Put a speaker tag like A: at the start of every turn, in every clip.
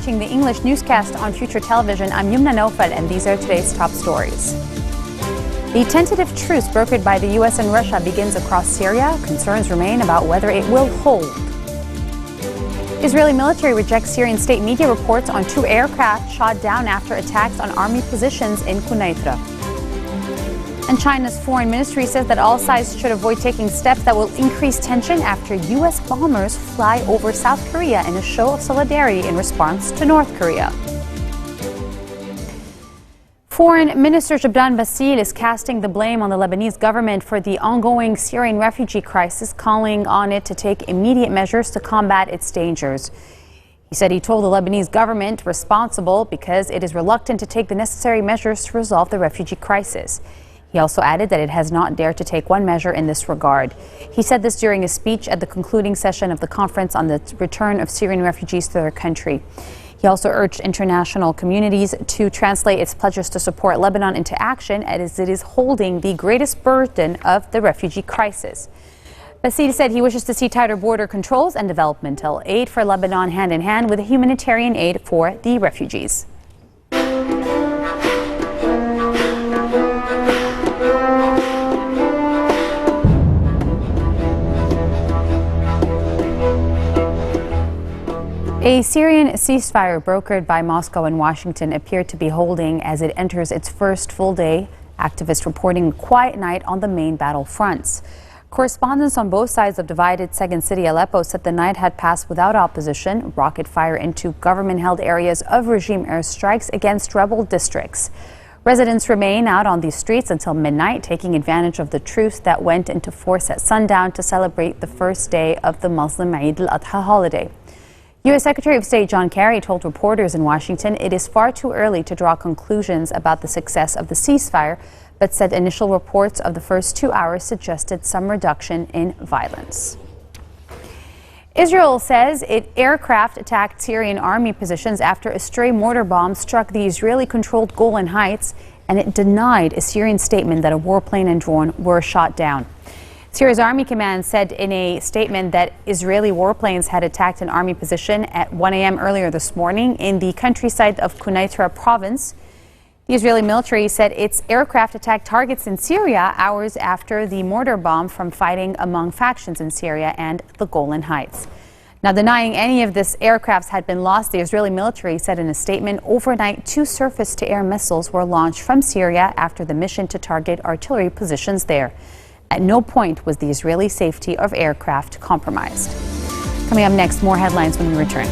A: watching the English newscast on Future Television. I'm Yumna Naufal, and these are today's top stories. The tentative truce brokered by the U.S. and Russia begins across Syria. Concerns remain about whether it will hold. Israeli military rejects Syrian state media reports on 2 aircraft shot down after attacks on army positions in Quneitra. And China's foreign ministry says that all sides should avoid taking steps that will increase tension after U.S. bombers fly over South Korea in a show of solidarity in response to North Korea. Foreign Minister Jabran Basil is casting the blame on the Lebanese government for the ongoing Syrian refugee crisis, calling on it to take immediate measures to combat its dangers. He said he told the Lebanese government responsible because it is reluctant to take the necessary measures to resolve the refugee crisis. He also added that it has not dared to take one measure in this regard. He said this during a speech at the concluding session of the conference on the return of Syrian refugees to their country. He also urged international communities to translate its pledges to support Lebanon into action, as it is holding the greatest burden of the refugee crisis. Basil said he wishes to see tighter border controls and developmental aid for Lebanon hand in hand with humanitarian aid for the refugees. A Syrian ceasefire brokered by Moscow and Washington appeared to be holding as it enters its first full day. Activists reporting a quiet night on the main battle fronts. Correspondents on both sides of divided second city Aleppo said the night had passed without opposition. Rocket fire into government-held areas of regime airstrikes against rebel districts. Residents remain out on the streets until midnight, taking advantage of the truce that went into force at sundown to celebrate the first day of the Muslim Eid al-Adha holiday. U.S. Secretary of State John Kerry told reporters in Washington it is far too early to draw conclusions about the success of the ceasefire, but said initial reports of the first 2 hours suggested some reduction in violence. Israel says its aircraft attacked Syrian army positions after a stray mortar bomb struck the Israeli-controlled Golan Heights, and it denied a Syrian statement that a warplane and drone were shot down. Syria's Army Command said in a statement that Israeli warplanes had attacked an army position at 1 a.m. earlier this morning in the countryside of Quneitra province. The Israeli military said its aircraft attacked targets in Syria hours after the mortar bomb from fighting among factions in Syria and the Golan Heights. Now, denying any of this aircrafts had been lost, the Israeli military said in a statement overnight 2 surface-to-air missiles were launched from Syria after the mission to target artillery positions there. At no point was the Israeli safety of aircraft compromised. Coming up next, more headlines when we return.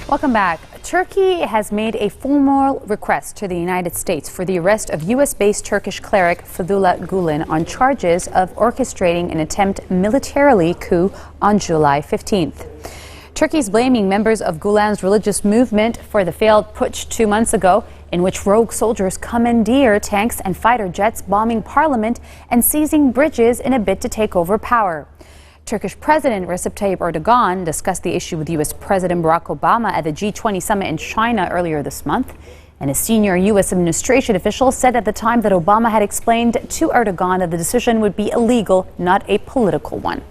A: Welcome back. Turkey has made a formal request to the United States for the arrest of U.S.-based Turkish cleric Fethullah Gulen on charges of orchestrating an attempt militarily coup on July 15th. Turkey's blaming members of Gulen's religious movement for the failed putsch 2 months ago, in which rogue soldiers commandeered tanks and fighter jets, bombing parliament and seizing bridges in a bid to take over power. Turkish President Recep Tayyip Erdogan discussed the issue with U.S. President Barack Obama at the G20 summit in China earlier this month. And a senior U.S. administration official said at the time that Obama had explained to Erdogan that the decision would be illegal, not a political one.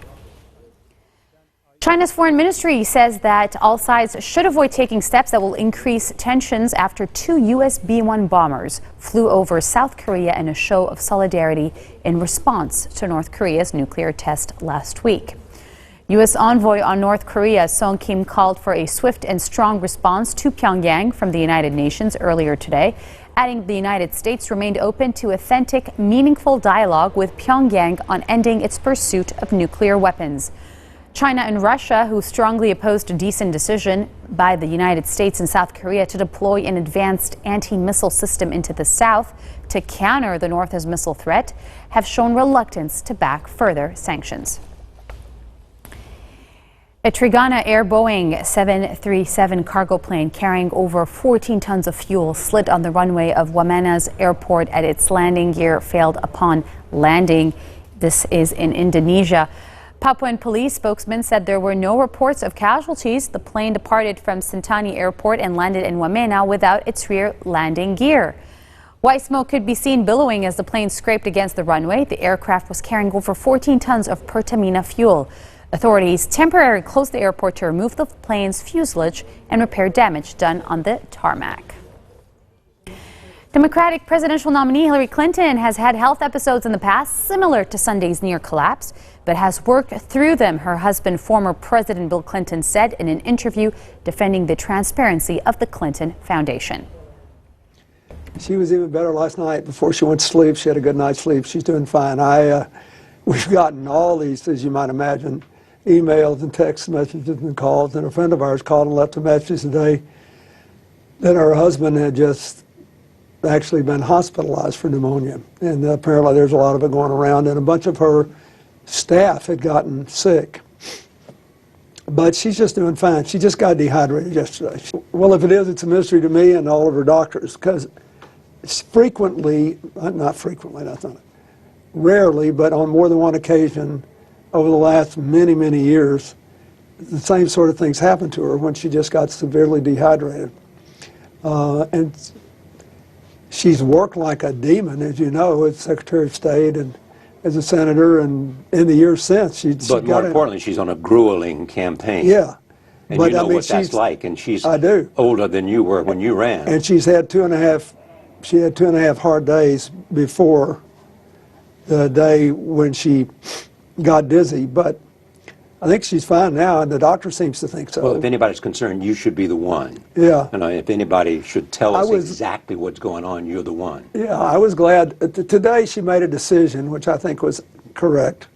A: China's foreign ministry says that all sides should avoid taking steps that will increase tensions after 2 U.S. B-1 bombers flew over South Korea in a show of solidarity in response to North Korea's nuclear test last week. U.S. envoy on North Korea, Song Kim, called for a swift and strong response to Pyongyang from the United Nations earlier today, adding the United States remained open to authentic, meaningful dialogue with Pyongyang on ending its pursuit of nuclear weapons. China and Russia, who strongly opposed a decent decision by the United States and South Korea to deploy an advanced anti-missile system into the south to counter the North's missile threat, have shown reluctance to back further sanctions. A Trigana Air Boeing 737 cargo plane carrying over 14 tons of fuel slid on the runway of Wamena Airport at its landing gear failed upon landing. This is in Indonesia. Papuan police spokesman said there were no reports of casualties. The plane departed from Sentani Airport and landed in Wamena without its rear landing gear. White smoke could be seen billowing as the plane scraped against the runway. The aircraft was carrying over 14 tons of pertamina fuel. Authorities temporarily closed the airport to remove the plane's fuselage and repair damage done on the tarmac. Democratic presidential nominee Hillary Clinton has had health episodes in the past similar to Sunday's near collapse, but has worked through them, her husband, former President Bill Clinton, said in an interview defending the transparency of the Clinton Foundation.
B: She was even better last night before she went to sleep. She had a good night's sleep. She's doing fine. We've gotten all these, as you might imagine, emails and text messages and calls, and a friend of ours called and left a message today that her husband had just actually been hospitalized for pneumonia, and apparently there's a lot of it going around, and a bunch of her staff had gotten sick. But she's just doing fine. She just got dehydrated yesterday. Well, if it is, it's a mystery to me and all of her doctors, because frequently, not frequently, that's not it, rarely, but on more than one occasion over the last many, many years, the same sort of things happened to her when she just got severely dehydrated. And she's worked like a demon, as you know, as Secretary of State and as a senator, and in the years since.
C: But more importantly, she's on a grueling campaign.
B: Yeah.
C: And you know what that's like, and she's older than you were when you ran.
B: And she had 2.5 hard days before the day when she got dizzy, but I think she's fine now, and the doctor seems to think so.
C: Well, if anybody's concerned, you should be the one.
B: Yeah.
C: And if anybody should tell us exactly what's going on, you're the one.
B: Yeah, I was glad. Today she made a decision, which I think was correct,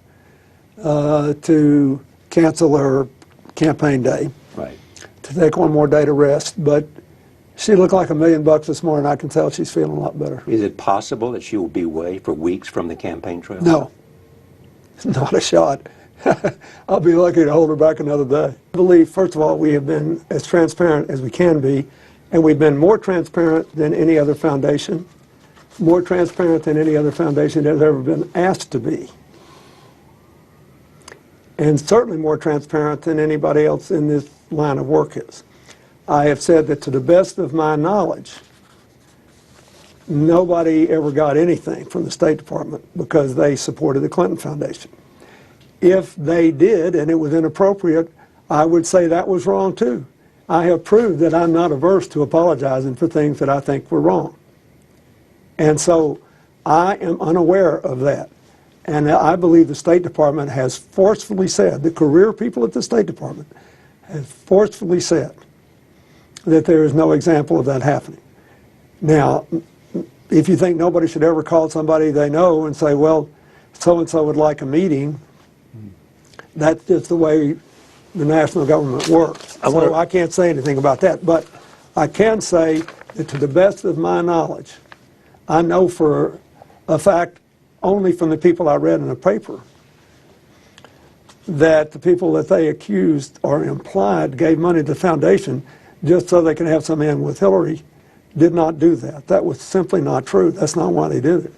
B: to cancel her campaign day.
C: Right.
B: To take one more day to rest, but she looked like $1 million this morning. I can tell she's feeling a lot better.
C: Is it possible that she will be away for weeks from the campaign trail?
B: No, not a shot. I'll be lucky to hold her back another day. I believe, first of all, we have been as transparent as we can be, and we've been more transparent than any other foundation, more transparent than any other foundation has ever been asked to be, and certainly more transparent than anybody else in this line of work is. I have said that to the best of my knowledge, nobody ever got anything from the State Department because they supported the Clinton Foundation. If they did and it was inappropriate, I would say that was wrong too. I have proved that I'm not averse to apologizing for things that I think were wrong. And so I am unaware of that. And I believe the State Department has forcefully said, the career people at the State Department have forcefully said that there is no example of that happening. Now, if you think nobody should ever call somebody they know and say, well, so-and-so would like a meeting, that's just the way the national government works. So I can't say anything about that. But I can say that to the best of my knowledge, I know for a fact, only from the people I read in the paper, that the people that they accused or implied gave money to the foundation just so they could have some in with Hillary did not do that. That was simply not true. That's not why they did it.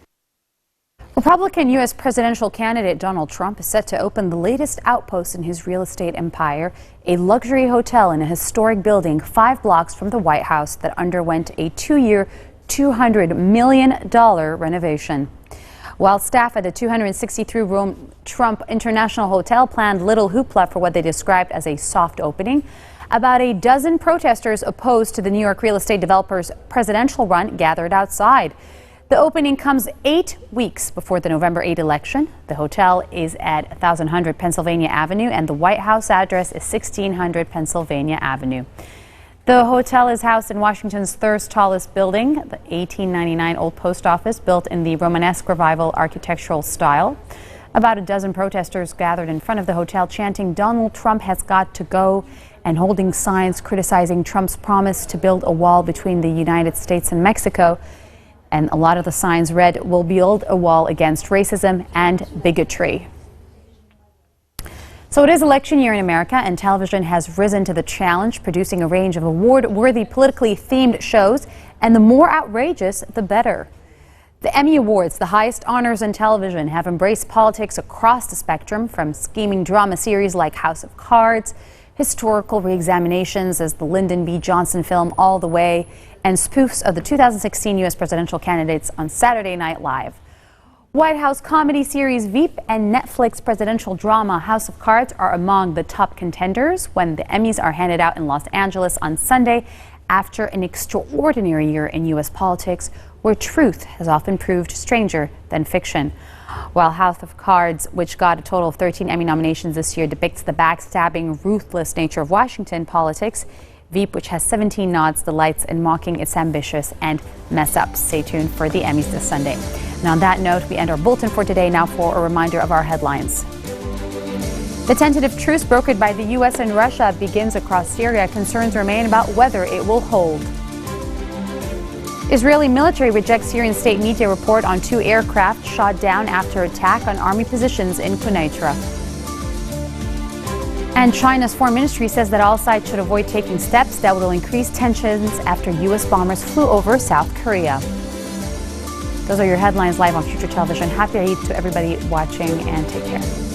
A: Republican U.S. presidential candidate Donald Trump is set to open the latest outpost in his real estate empire, a luxury hotel in a historic building 5 blocks from the White House that underwent a 2-year, $200 million renovation. While staff at the 263-room Trump International Hotel planned little hoopla for what they described as a soft opening, about a dozen protesters opposed to the New York real estate developer's presidential run gathered outside. The opening comes 8 weeks before the November 8 election. The hotel is at 1100 Pennsylvania Avenue, and the White House address is 1600 Pennsylvania Avenue. The hotel is housed in Washington's third tallest building, the 1899 Old Post Office, built in the Romanesque Revival architectural style. About a dozen protesters gathered in front of the hotel chanting, "Donald Trump has got to go," and holding signs criticizing Trump's promise to build a wall between the United States and Mexico. And a lot of the signs read, "We'll build a wall against racism and bigotry." So it is election year in America, and television has risen to the challenge, producing a range of award-worthy politically themed shows, and the more outrageous, the better. The Emmy Awards, the highest honors in television, have embraced politics across the spectrum, from scheming drama series like House of Cards, historical reexaminations as the Lyndon B. Johnson film All the Way, and spoofs of the 2016 U.S. presidential candidates on Saturday Night Live. White House comedy series Veep and Netflix presidential drama House of Cards are among the top contenders when the Emmys are handed out in Los Angeles on Sunday after an extraordinary year in U.S. politics where truth has often proved stranger than fiction. While House of Cards, which got a total of 13 Emmy nominations this year, depicts the backstabbing, ruthless nature of Washington politics, Veep, which has 17 nods, delights in mocking its ambitious and mess-ups. Stay tuned for the Emmys this Sunday. And on that note, we end our bulletin for today. Now for a reminder of our headlines. The tentative truce brokered by the U.S. and Russia begins across Syria. Concerns remain about whether it will hold. Israeli military rejects Syrian state media report on 2 aircraft shot down after attack on army positions in Quneitra. And China's foreign ministry says that all sides should avoid taking steps that will increase tensions after U.S. bombers flew over South Korea. Those are your headlines live on Future Television. Happy Eid to everybody watching, and take care.